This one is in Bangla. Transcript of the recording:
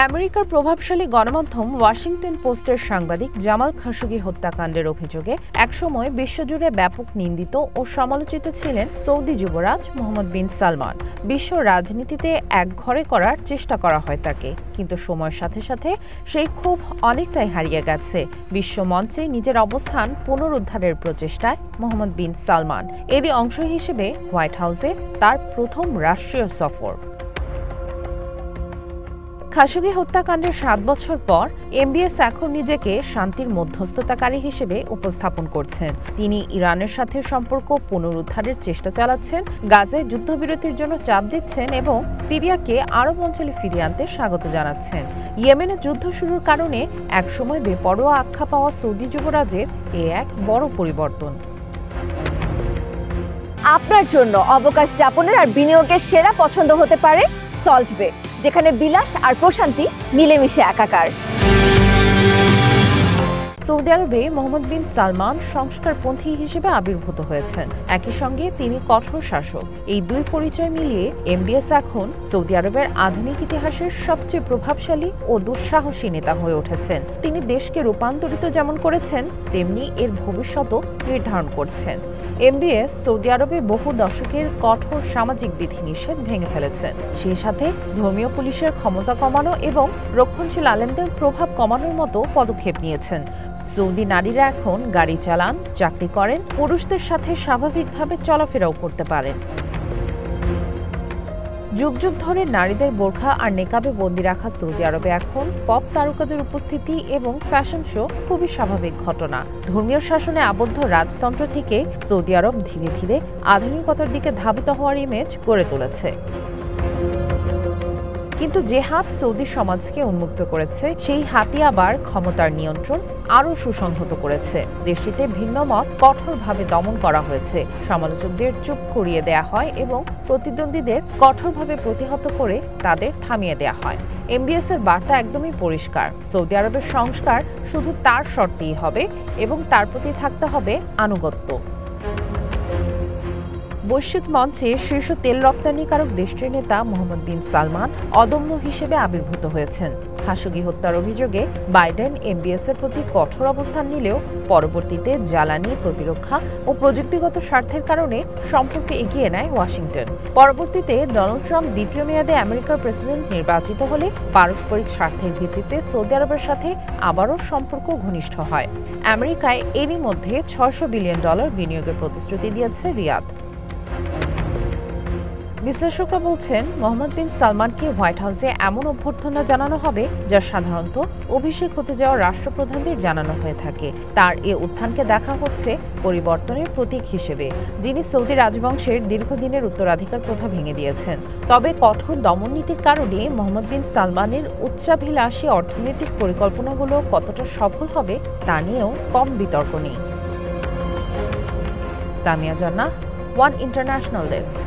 আমেরিকার প্রভাবশালী গণমাধ্যম ওয়াশিংটন পোস্টের সাংবাদিক জামাল খাশোগি হত্যাকাণ্ডের অভিযোগে একসময় বিশ্বজুড়ে ব্যাপক নিন্দিত ও সমালোচিত ছিলেন সৌদি যুবরাজ মোহাম্মদ বিন সালমান। বিশ্ব রাজনীতিতে একঘরে করার চেষ্টা করা হয় তাকে, কিন্তু সময়ের সাথে সাথে সেই ক্ষোভ অনেকটাই হারিয়ে গেছে। বিশ্ব মঞ্চে নিজের অবস্থান পুনরুদ্ধারের প্রচেষ্টায় মোহাম্মদ বিন সালমান এরই অংশ হিসেবে হোয়াইট হাউসে তার প্রথম রাষ্ট্রীয় সফর। খাশোগি হত্যাকাণ্ডের ৭ বছর পর এমবিএস এখন নিজেকে শান্তির মধ্যস্থতাকারী হিসেবে উপস্থাপন করছেন। তিনি ইরানের সাথে সম্পর্ক পুনরুদ্ধারের চেষ্টা চালাচ্ছেন, গাজায় যুদ্ধবিরতির জন্য চাপ দিচ্ছেন এবং সিরিয়াকে আরব অঞ্চলে ফিরিয়ে আনতে স্বাগত জানাচ্ছেন। ইয়েমেনে যুদ্ধ শুরুর কারণে একসময় বেপরোয়া আখ্যা পাওয়া সৌদি যুবরাজের এক বড় পরিবর্তন। আপনার জন্য অবকাশ যাপনের আর বিনিয়োগের সেরা পছন্দ হতে পারে সল্ট বে, যেখানে বিলাস আর প্রশান্তি মিলেমিশে একাকার। সৌদি আরবে মোহাম্মদ বিন সালমান সংস্কারপন্থী হিসেবে আবির্ভূত হয়েছেন, একই সঙ্গে তিনি কঠোর শাসক। এই দুই পরিচয় মিলিয়ে এমবিএস এখন সৌদি আরবের আধুনিক ইতিহাসের সবচেয়ে প্রভাবশালী ও দুঃসাহসী নেতা হয়ে উঠেছেন। তিনি দেশকে রূপান্তরিত যেমন করেছেন, তেমনি এর ভবিষ্যতও নির্ধারণ করছেন। এমবিএস সৌদি আরবে বহু দশকের কঠোর সামাজিক বিধিনিষেধ ভেঙে ফেলেছেন, সেই সাথে ধর্মীয় পুলিশের ক্ষমতা কমানো এবং রক্ষণশীল আলেমদের প্রভাব কমানোর মতো পদক্ষেপ নিয়েছেন। সৌদি নারীরা এখন গাড়ি চালান, চাকরি করেন, পুরুষদের সাথে স্বাভাবিকভাবে চলাফেরাও করতে পারেন। যুগ যুগ ধরে নারীদের বোরখা আর নেকাবে বন্দি রাখা সৌদি আরবে এখন পপ তারকাদের উপস্থিতি এবং ফ্যাশন শো খুবই স্বাভাবিক ঘটনা। ধর্মীয় শাসনে আবদ্ধ রাজতন্ত্র থেকে সৌদি আরব ধীরে ধীরে আধুনিকতার দিকে ধাবিত হওয়ার ইমেজ গড়ে তুলেছে। কিন্তু যে হাত সৌদি সমাজকে উন্মুক্ত করেছে, সেই হাতই আবার ক্ষমতার নিয়ন্ত্রণ আরও সুসংহত করেছে। দেশটিতে ভিন্ন মত কঠোরভাবে দমন করা হয়েছে, সমালোচকদের চুপ করিয়ে দেয়া হয় এবং প্রতিদ্বন্দ্বীদের কঠোরভাবে প্রতিহত করে তাদের থামিয়ে দেয়া হয়। এমবিএস এর বার্তা একদমই পরিষ্কার: সৌদি আরবের সংস্কার শুধু তার শর্তেই হবে এবং তার প্রতি থাকতে হবে আনুগত্য। বৈশ্বিক মঞ্চে শীর্ষ তেল রপ্তানিকারক দেশটির নেতা মোহাম্মদ বিন সালমান অদম্য হিসেবে আবির্ভূত হয়েছেন। খাশোগি হত্যার অভিযোগে বাইডেন এমবিএস এর প্রতি কঠোর অবস্থান নিলেও পরবর্তীতে জ্বালানি, প্রতিরক্ষা ও প্রযুক্তিগত স্বার্থের কারণে সম্পর্ক এগিয়ে নেয় ওয়াশিংটন। পরবর্তীতে ডোনাল্ড ট্রাম্প দ্বিতীয় মেয়াদে আমেরিকার প্রেসিডেন্ট নির্বাচিত হলে পারস্পরিক স্বার্থের ভিত্তিতে সৌদি আরবের সাথে আবারও সম্পর্ক ঘনিষ্ঠ হয়। আমেরিকায় এরই মধ্যে $600 বিলিয়ন বিনিয়োগের প্রতিশ্রুতি দিয়েছে রিয়াদ। বিশ্লেষকরা বলছেন, মোহাম্মদ বিন সালমানকে হোয়াইট হাউসে এমন অভ্যর্থনা জানানো হবে যা সাধারণত অভিষেক হতে যাওয়া রাষ্ট্রপ্রধানদের জানানো হয়ে থাকে। তার এ উত্থানকে দেখা হচ্ছে পরিবর্তনের প্রতীক হিসেবে, যিনি সৌদি রাজবংশের দীর্ঘদিনের উত্তরাধিকার প্রথা ভেঙে দিয়েছেন। তবে কঠোর দমননীতির কারণে মোহাম্মদ বিন সালমানের উচ্চাভিলাষী অর্থনৈতিক পরিকল্পনাগুলো কতটা সফল হবে তা নিয়েও কম বিতর্ক নেই। সামিয়া জান্নাহ, ওয়ান ইন্টারন্যাশনাল ডেস্ক।